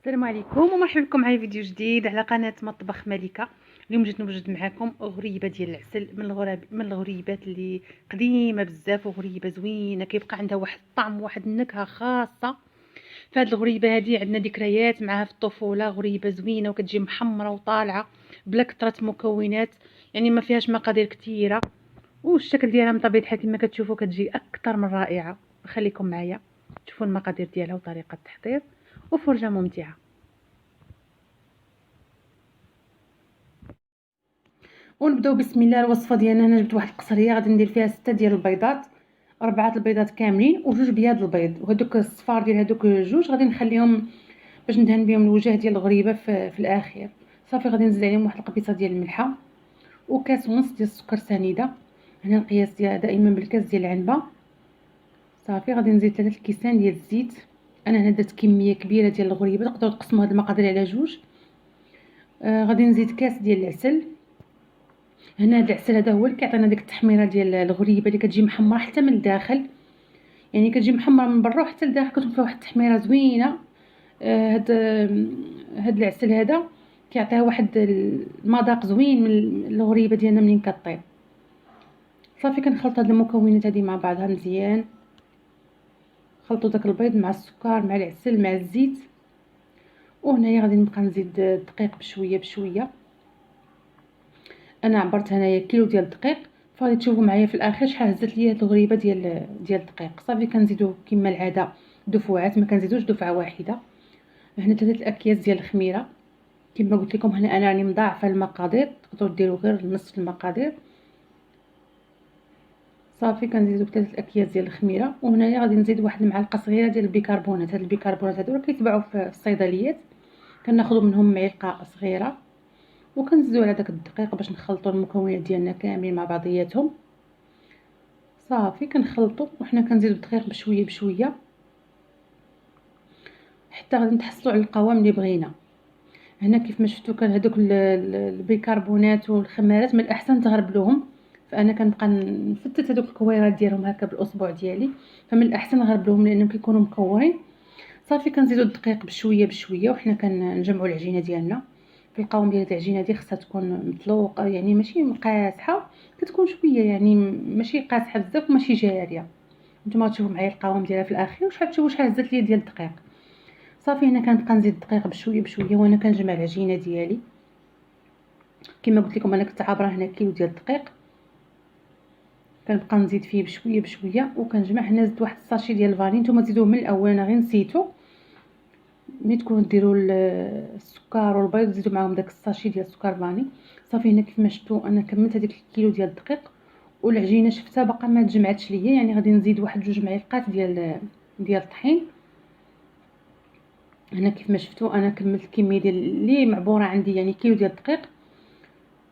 السلام عليكم ومرحبا بكم معايا فيديو جديد على قناه مطبخ ملكه. اليوم جيت نوجد معكم غريبه ديال العسل من الغريبات اللي قديمه بزاف وغريبه زوينه، كيبقى عندها واحد الطعم واحد النكهه خاصه. فهاد الغريبه هذه عندنا ذكريات معها في الطفوله، غريبه زوينه وكتجي محمره وطالعه بلا كثره مكونات، يعني ما فيهاش مقادير كثيره، والشكل ديالها من طبيعه الحال كما كتشوفوا كتجي اكثر من رائعه. خليكم معايا تشوفوا المقادير ديالها وطريقه التحضير وفرجه ممتعه. ونبداو بسم الله. الوصفه ديالنا هنا جبت واحد القصريه غادي ندير فيها 6 ديال البيضات، 4 البيضات كاملين وجوج بياض البيض، وهذوك الصفار ديال هذوك جوج غادي نخليهم باش ندهن بهم الوجه ديال الغريبه في الاخير. صافي غادي نزيد عليهم واحد القبيصه ديال الملحه وكاس ونص ديال السكر سنيده، هنا القياس ديالها دائما بالكاس ديال العنبه. صافي غادي نزيد 3 الكيسان ديال الزيت، انا هنا درت كميه كبيره ديال الغريبه، تقدروا تقسموا هاد المقادير على جوج. غادي نزيد كاس ديال العسل، هنا هاد العسل هذا هو اللي كيعطينا ديك التحميره ديال الغريبه اللي كتجي محمره حتى من الداخل، يعني كتجي محمره من برا وحتى لداخل كتكون فيها واحد التحميره زوينه. هاد العسل هذا كيعطيها واحد المذاق زوين من الغريبه ديالنا منين كطيب. صافي كنخلط هاد المكونات هذه مع بعضها مزيان، خلطوا داك البيض مع السكر مع العسل مع الزيت، وهنايا غادي نبقى نزيد الدقيق بشويه بشويه. انا عبرت هنايا كيلو ديال الدقيق، فغادي تشوفوا معايا في الاخير شحال هزت ليا هاد الغريبه ديال الدقيق. صافي كنزيدو كما العاده دفعات، ما كنزيدوش دفعه واحده. هنا 3 الاكياس ديال الخميره، كما قلت لكم هنا انا راني مضاعفه المقادير، تقدروا ديروا غير نصف المقادير. صافي كنزيدو 3 الاكياس ديال الخميره، وهنايا غادي نزيد واحد المعلقه صغيره ديال البيكربونات. هاد البيكربونات هادو كيتباعوا في الصيدليات، كناخذوا منهم معلقه صغيره وكنزيدو على داك الدقيق باش نخلطوا المكونات ديالنا كاملين مع بعضياتهم. صافي كنخلطوا وحنا كنزيدو الدقيق بشويه بشويه حتى غادي نتحصلوا على القوام اللي بغينا. هنا كيف ما شفتوا كان هذوك البيكربونات والخمارات من الاحسن تغربلوهم، فانا كنبقى نفتت هذوك الكويرات ديالهم هكا بالاصبع ديالي، فمن الاحسن نغربلوهم لانهم كيكونوا مكورين. صافي كنزيدوا الدقيق بشويه بشويه وحنا كنجمعوا العجينه ديالنا. في القوام ديال العجينه دي خصها تكون مطلوقه، يعني ماشي قاصحه، كتكون شويه يعني ماشي قاصحه بزاف وماشي جاريه. نتوما تشوفوا معايا القوام ديالها في الاخير وشحال تشوفوا شحال هزت ليا ديال الدقيق. صافي هنا كنبقى نزيد الدقيق بشويه بشويه وانا كنجمع العجينه ديالي. كما قلت لكم انا كنت عابره هنا كيلو ديال الدقيق، كنبقى نزيد فيه بشويه بشويه وكنجمع. هنا زدت واحد الساشي ديال الفاني، نتوما تزيدوه من الاول انا غير نسيتو. ملي تكونوا ديروا السكر والبيض زيدوا معاهم داك الساشي ديال السكر فاني. صافي هنا كيف ما شفتوا انا كملت هذيك الكيلو ديال الدقيق، والعجينه شفتها باقا ما تجمعتش ليا، يعني غادي نزيد واحد 2 معالق ديال الطحين. هنا كيف ما شفتوا انا كملت الكميه ديال اللي معبوره عندي، يعني كيلو ديال الدقيق.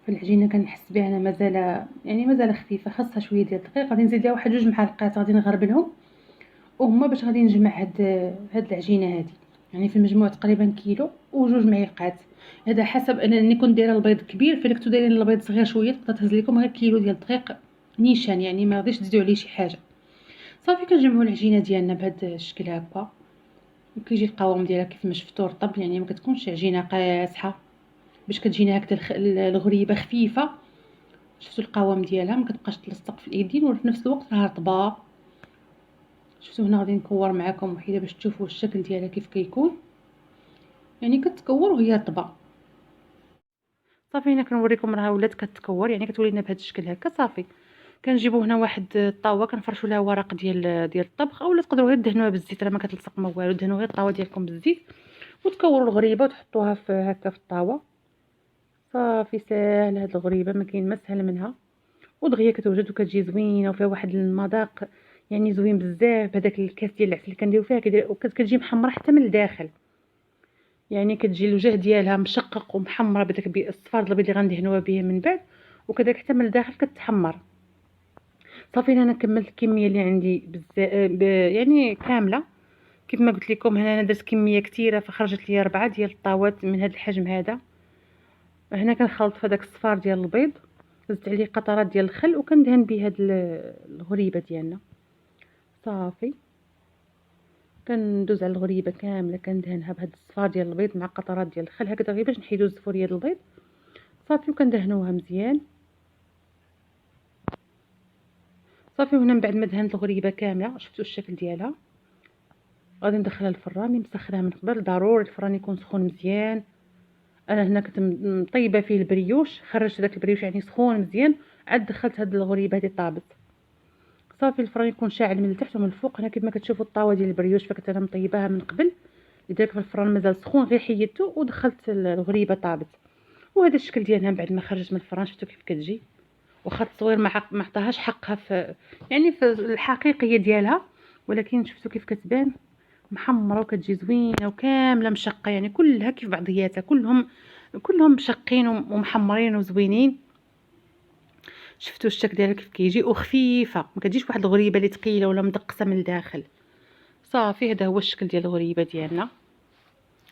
في العجينه كنحس بها انا مازال خفيفه، خاصها شويه ديال الدقيق. غادي نزيد لها واحد 2 معالق غادي نغربلهم، وهما باش غادي نجمع هاد العجينه هذه. يعني في المجموع تقريبا كيلو و2 معالق. هذا حسب انني كنت دايره البيض كبير، فالا كنتو دايرين البيض صغير شويه تقدر تهز لكم غير كيلو ديال الدقيق نيشان، يعني ما غاديش تزيدوا عليه شي حاجه. صافي كنجمعوا العجينه ديالنا بهذا الشكل هكا، وكيجي القوام ديالها كيف ما شفتوا رطب، يعني ما كتكونش عجينه قاصحه باش كتجينا هكذا الغريبه خفيفه. شفتوا القوام ديالها ما كتبقاش تلصق في الايدين وفي نفس الوقت راه رطبه. شفتوا هنا غادي نكور معكم وحده باش تشوفوا الشكل ديالها كيف كيكون، يعني كتكور وهي رطبه. صافي هنا كنوريكم راها ولات كتكور، يعني كتولي لنا بهذا الشكل هكا. صافي كنجيبوا هنا واحد الطاوه كنفرشوا لها ورق ديال الطبخ، اولا تقدروا غير دهنوها بالزيت، راه ما كتلصق ما والو، دهنوا غير الطاوه ديالكم بالزيت وتكوروا الغريبه وتحطوها في هكا في الطاوه. صافي ساهله هاد الغريبه، ما كاين ما سهل منها، ودغيا كتوجد وكتجي زوينه وفيها واحد المذاق يعني زوين بزاف. بهذاك الكاس ديال العسل اللي كنديروا فيها كتجي محمره حتى من الداخل، يعني كتجي الوجه ديالها مشقق ومحمره بداك الصفار الابيض اللي غندهنوها به من بعد، وكذلك حتى من الداخل كتحمر. صافي انا كملت الكميه اللي عندي بزاف يعني كامله. كيف ما قلت لكم هنا انا درت كميه كثيره فخرجت لي 4 ديال الطاوات من هذا الحجم هذا. هنا كنخلط في هذاك الصفار ديال البيض، زدت عليه قطرات ديال الخل وكندهن به هاد الغريبه ديالنا. صافي كندوز على الغريبه كامله كندهنها بهاد الصفار ديال البيض مع قطرات ديال الخل هكذا غير باش نحيدو الزفوريه ديال البيض صافي. وكندهنوها مزيان صافي. وهنا من بعد ما دهنت الغريبه كامله شفتوا الشكل ديالها، غادي ندخلها للفران. مسخناها من قبل، ضروري الفران يكون سخون مزيان. انا هنا كنت مطيبه فيه البريوش، خرجت داك البريوش يعني سخون مزيان، عاد دخلت هاد الغريبه هادي طابت صافي. الفران يكون شاعل من التحت ومن الفوق. هنا كما كتشوفوا الطاوه ديال البريوش فكنت انا مطيباها من قبل، لذلك في الفران مازال سخون، غير حيدته ودخلت الغريبه طابت. وهذا الشكل ديالها من بعد ما خرجت من الفران شفتوا كيف كتجي. واخا التصوير ما عطاهاش حقها في يعني في الحقيقيه ديالها، ولكن شفتوا كيف كتبان محمره وكتجي زوينه وكامله مشقه، يعني كلها كيف بعضياتها، كلهم مشقين ومحمرين وزوينين. شفتوا الشكل ديالها كيف كيجي، وخفيفه ما كتجيش واحد الغريبه اللي ثقيله ولا مدقسه من الداخل. صافي هذا هو الشكل ديال الغريبه ديالنا.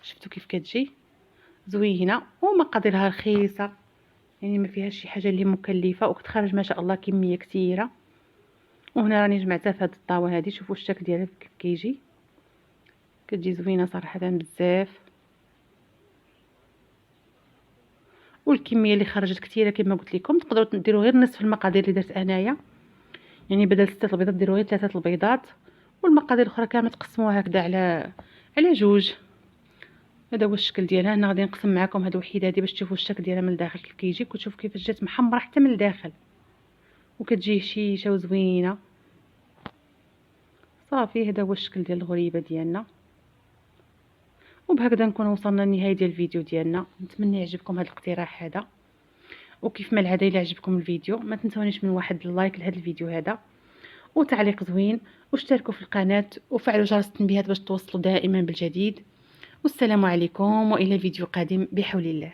شفتوا كيف كتجي زوينه ومقاديرها رخيصه، يعني ما فيهاش شي حاجه اللي مكلفه، وكتخرج ما شاء الله كميه كثيره. وهنا راني جمعتها في هذه الطاوه هذه. شوفوا الشكل ديالها كيف كيجي، كتجي زوينه صراحه بزاف. والكميه اللي خرجت كثيره كما قلت لكم، تقدروا ديروا غير نصف المقادير اللي درت انايا، يعني بدل 6 البيضات ديروا غير 3 البيضات، والمقادير الاخرى كامله تقسموها هكذا على جوج. هذا هو الشكل ديالها. انا غادي نقسم معكم هاد الوحيده هذه باش تشوفوا الشكل ديالها من الداخل كيف كيجي. كتشوف كيفاش جات محمره حتى من الداخل، وكتجي هشيشه وزوينه. صافي هذا هو الشكل ديال الغريبه ديالنا. وبهكذا نكون وصلنا لنهايه ديال الفيديو ديالنا. نتمنى يعجبكم هذا الاقتراح هذا، وكيف ما العاده الا عجبكم الفيديو ما تنسونيش من واحد اللايك لهذا الفيديو هذا وتعليق زوين، واشتركوا في القناه وفعلوا جرس التنبيهات باش توصلوا دائما بالجديد. والسلام عليكم والى فيديو قادم بحول الله.